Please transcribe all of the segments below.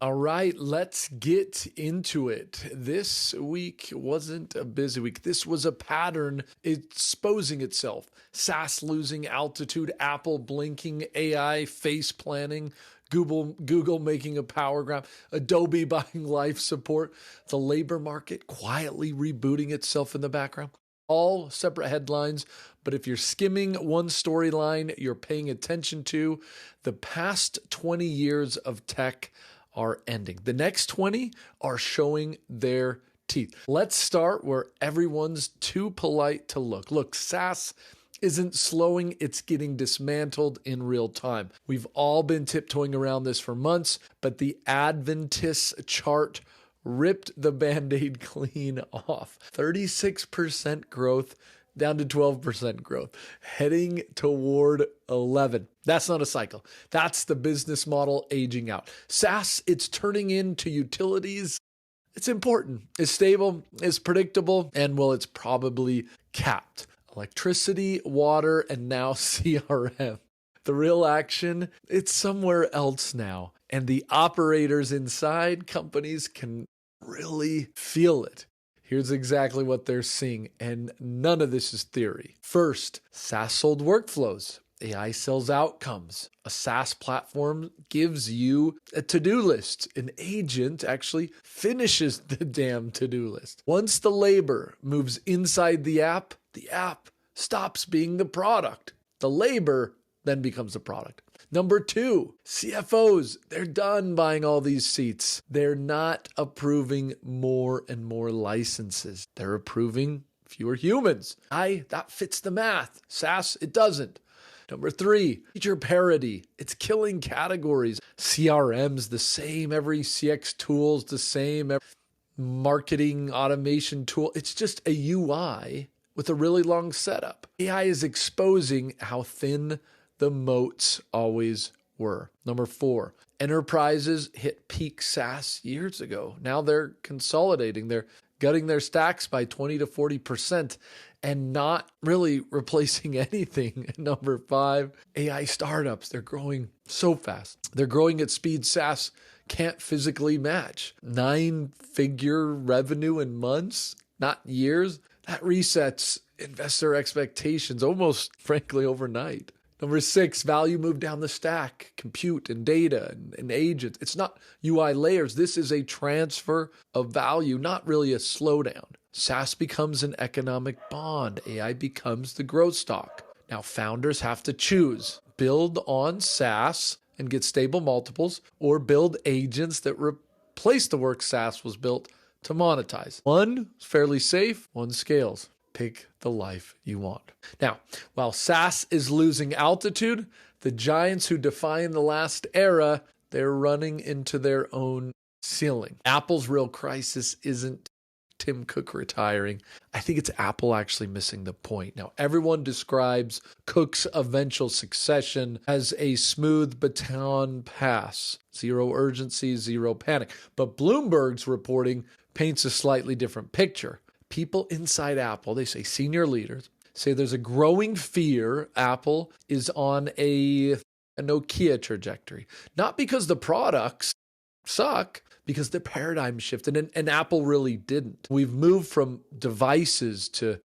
All right, let's get into it. This week wasn't a busy week. This was a pattern exposing itself. SaaS losing altitude, Apple blinking, AI face planning, Google making a power grab, Adobe buying life support, the labor market quietly rebooting itself in the background. All separate headlines, but if you're skimming one storyline, you're paying attention to the past 20 years of tech are ending. The next 20 are showing their teeth. Let's start where everyone's too polite to look. Look, SaaS isn't slowing, it's getting dismantled in real time. We've all been tiptoeing around this for months, but the Adventis chart ripped the Band-Aid clean off. 36% growth down to 12% growth, heading toward 11. That's not a cycle. That's the business model aging out. SaaS, it's turning into utilities. It's important, it's stable, it's predictable, and well, it's probably capped. Electricity, water, and now CRM. The real action, it's somewhere else now. And the operators inside companies can really feel it. Here's exactly what they're seeing, and none of this is theory. First, SaaS sold workflows. AI sells outcomes. A SaaS platform gives you a to-do list. An agent actually finishes the damn to-do list. Once the labor moves inside the app stops being the product. The labor then becomes the product. Number two, CFOs, they're done buying all these seats. They're not approving more and more licenses. They're approving fewer humans. That fits the math. SaaS, it doesn't. Number three, feature parity. It's killing categories. CRM's the same. Every CX tool's the same. Every marketing automation tool. It's just a UI with a really long setup. AI is exposing how thin the moats always were. Number four, enterprises hit peak SaaS years ago. Now they're consolidating. They're gutting their stacks by 20 to 40% and not really replacing anything. Number five, AI startups. They're growing so fast. They're growing at speed SaaS can't physically match. 9-figure revenue in months, not years. That resets investor expectations almost, frankly, overnight. Number six, value moved down the stack, compute and data and agents. It's not UI layers. This is a transfer of value, not really a slowdown. SaaS becomes an economic bond. AI becomes the growth stock. Now founders have to choose, build on SaaS and get stable multiples, or build agents that replace the work SaaS was built to monetize. One is fairly safe, one scales. Pick the life you want. Now, while SaaS is losing altitude, the giants who define the last era, they're running into their own ceiling. Apple's real crisis isn't Tim Cook retiring. I think it's Apple actually missing the point. Now, everyone describes Cook's eventual succession as a smooth baton pass. Zero urgency, zero panic. But Bloomberg's reporting paints a slightly different picture. People inside Apple, they say senior leaders, say there's a growing fear Apple is on a Nokia trajectory. Not because the products suck, because the paradigm shifted, and Apple really didn't. We've moved from devices to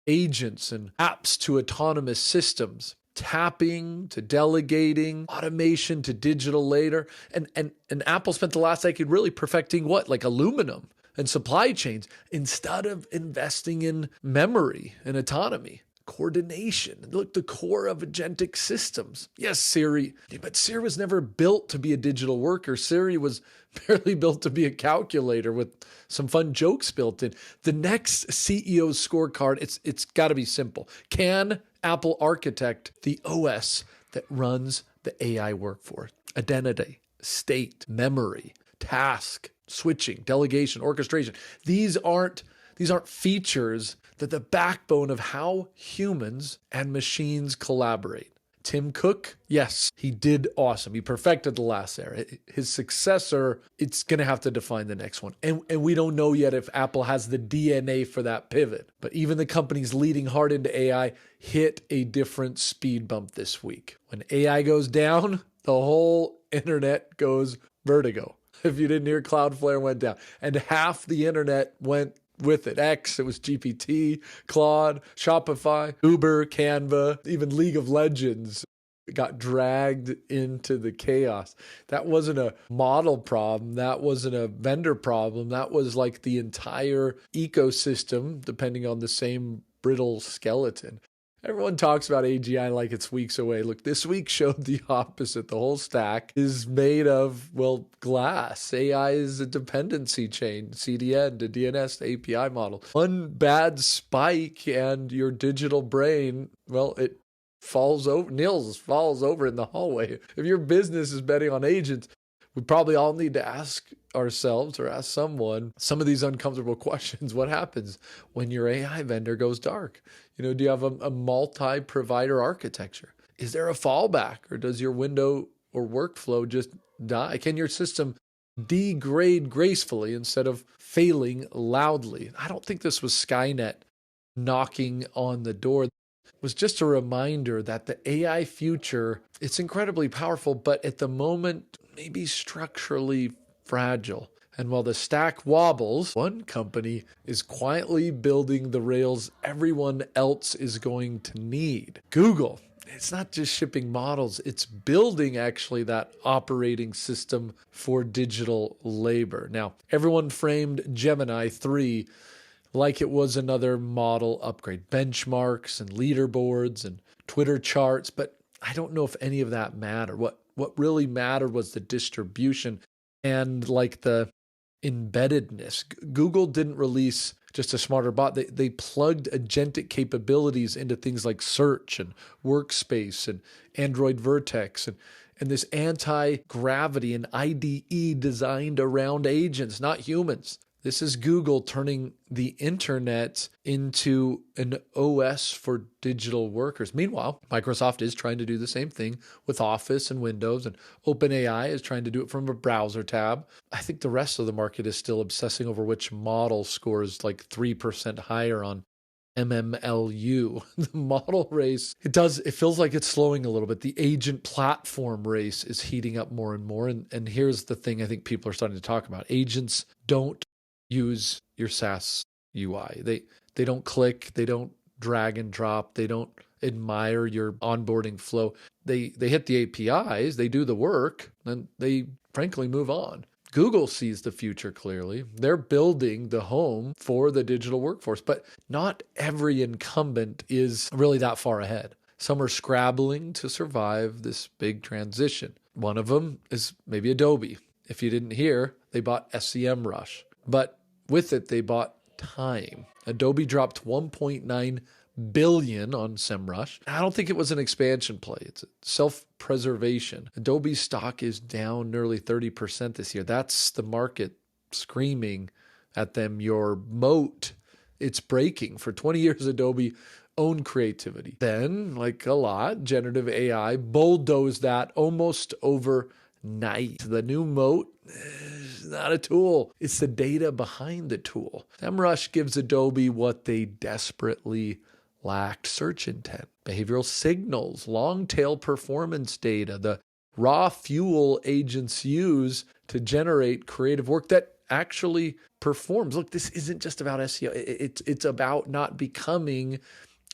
agents and apps to autonomous systems, tapping to delegating, automation to digital later. And Apple spent the last decade really perfecting what? Like aluminum and supply chains, instead of investing in memory and autonomy, coordination. Look, the core of agentic systems. Yes, Siri, but Siri was never built to be a digital worker. Siri was barely built to be a calculator with some fun jokes built in. The next CEO's scorecard, it's got to be simple. Can Apple architect the OS that runs the AI workforce? Identity, state, memory, task, switching, delegation, orchestration. These aren't features that the backbone of how humans and machines collaborate. Tim Cook, yes, he did awesome. He perfected the last era. His successor, it's going to have to define the next one. And we don't know yet if Apple has the DNA for that pivot. But even the companies leading hard into AI hit a different speed bump this week. When AI goes down, the whole internet goes vertigo. if you didn't hear, Cloudflare went down. And half the internet went with it. X, it was GPT, Claude, Shopify, Uber, Canva, even League of Legends got dragged into the chaos. That wasn't a model problem. That wasn't a vendor problem. That was like the entire ecosystem, depending on the same brittle skeleton. Everyone talks about AGI like it's weeks away. Look, this week showed the opposite. The whole stack is made of, well, glass. AI is a dependency chain, CDN to DNS to API model. One bad spike and your digital brain, well, it falls over. Nils falls over in the hallway. If your business is betting on agents, we probably all need to ask ourselves or ask someone some of these uncomfortable questions. What happens when your AI vendor goes dark? Do you have a multi-provider architecture? Is there a fallback, or does your window or workflow just die? Can your system degrade gracefully instead of failing loudly? I don't think this was Skynet knocking on the door. It was just a reminder that the AI future, it's incredibly powerful, but at the moment, maybe structurally fragile. And while the stack wobbles, one company is quietly building the rails everyone else is going to need. Google, it's not just shipping models, it's building actually that operating system for digital labor. Now, everyone framed Gemini 3 like it was another model upgrade, benchmarks and leaderboards and Twitter charts, but I don't know if any of that mattered. What really mattered was the distribution and like the embeddedness. Google didn't release just a smarter bot. They plugged agentic capabilities into things like search and workspace and Android Vertex and this anti-gravity and IDE designed around agents, not humans. This is Google turning the internet into an OS for digital workers. Meanwhile, Microsoft is trying to do the same thing with Office and Windows, and OpenAI is trying to do it from a browser tab. I think the rest of the market is still obsessing over which model scores like 3% higher on MMLU. The model race, it feels like it's slowing a little bit. The agent platform race is heating up more and more. And here's the thing I think people are starting to talk about. Agents don't use your SaaS UI. They don't click, they don't drag and drop, they don't admire your onboarding flow. They hit the APIs, they do the work, and they frankly move on. Google sees the future clearly. They're building the home for the digital workforce, but not every incumbent is really that far ahead. Some are scrabbling to survive this big transition. One of them is maybe Adobe. If you didn't hear, they bought SEMrush. But with it, they bought time. Adobe dropped $1.9 billion on SEMrush. I don't think it was an expansion play. It's self-preservation. Adobe's stock is down nearly 30% this year. That's the market screaming at them, your moat, it's breaking. For 20 years, Adobe owned creativity. Then, like a lot, generative AI bulldozed that almost overnight. The new moat is not a tool. It's the data behind the tool. SEMrush gives Adobe what they desperately lacked: search intent, behavioral signals, long-tail performance data, the raw fuel agents use to generate creative work that actually performs. Look, this isn't just about SEO. It's about not becoming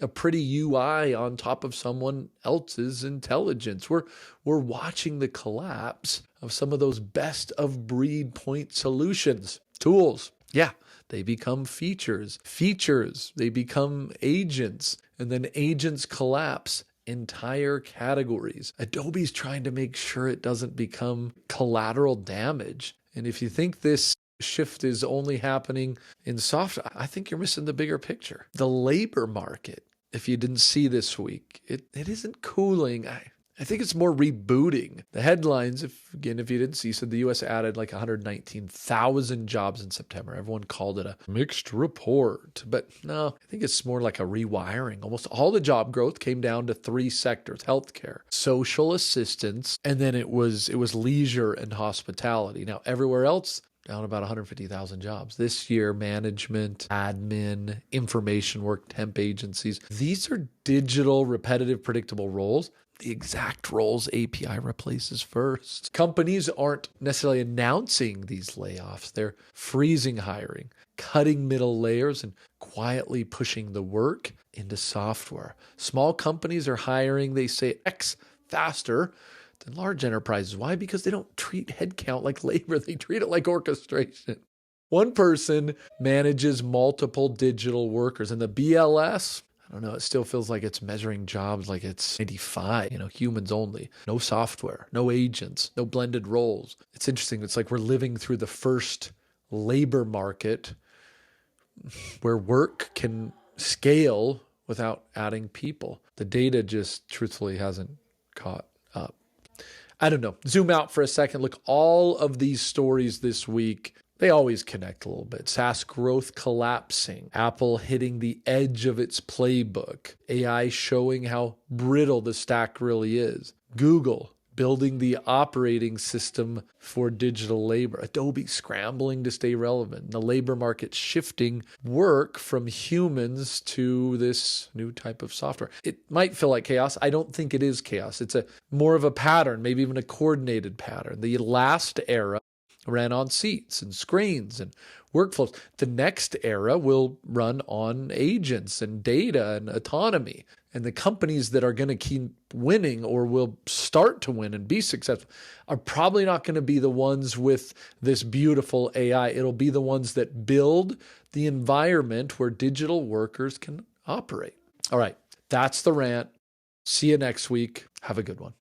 a pretty UI on top of someone else's intelligence. We're watching the collapse of some of those best of breed point solutions. Tools, yeah, they become features. Features, they become agents. And then agents collapse entire categories. Adobe's trying to make sure it doesn't become collateral damage. And if you think this shift is only happening in software, I think you're missing the bigger picture. The labor market, if you didn't see this week, it isn't cooling. I think it's more rebooting. The headlines, if you didn't see, said the U.S. added like 119,000 jobs in September. Everyone called it a mixed report. But no, I think it's more like a rewiring. Almost all the job growth came down to three sectors: healthcare, social assistance, and then it was leisure and hospitality. Now, everywhere else, down about 150,000 jobs. This year, management, admin, information work, temp agencies. These are digital, repetitive, predictable roles. the exact roles API replaces first. Companies aren't necessarily announcing these layoffs. They're freezing hiring, cutting middle layers, and quietly pushing the work into software. Small companies are hiring, they say, X faster than large enterprises. Why? Because they don't treat headcount like labor. They treat it like orchestration. One person manages multiple digital workers, and the BLS, I don't know, it still feels like it's measuring jobs like it's 95, humans only. No software, no agents, no blended roles. It's interesting. It's like we're living through the first labor market where work can scale without adding people. The data just truthfully hasn't caught up. I don't know. Zoom out for a second. Look, all of these stories this week, they always connect a little bit. SaaS growth collapsing, Apple hitting the edge of its playbook, AI showing how brittle the stack really is, Google building the operating system for digital labor, Adobe scrambling to stay relevant, the labor market shifting work from humans to this new type of software. It might feel like chaos. I don't think it is chaos. It's more of a pattern, maybe even a coordinated pattern. The last era ran on seats and screens and workflows. The next era will run on agents and data and autonomy. And the companies that are going to keep winning or will start to win and be successful are probably not going to be the ones with this beautiful AI. It'll be the ones that build the environment where digital workers can operate. All right, that's the rant. See you next week. Have a good one.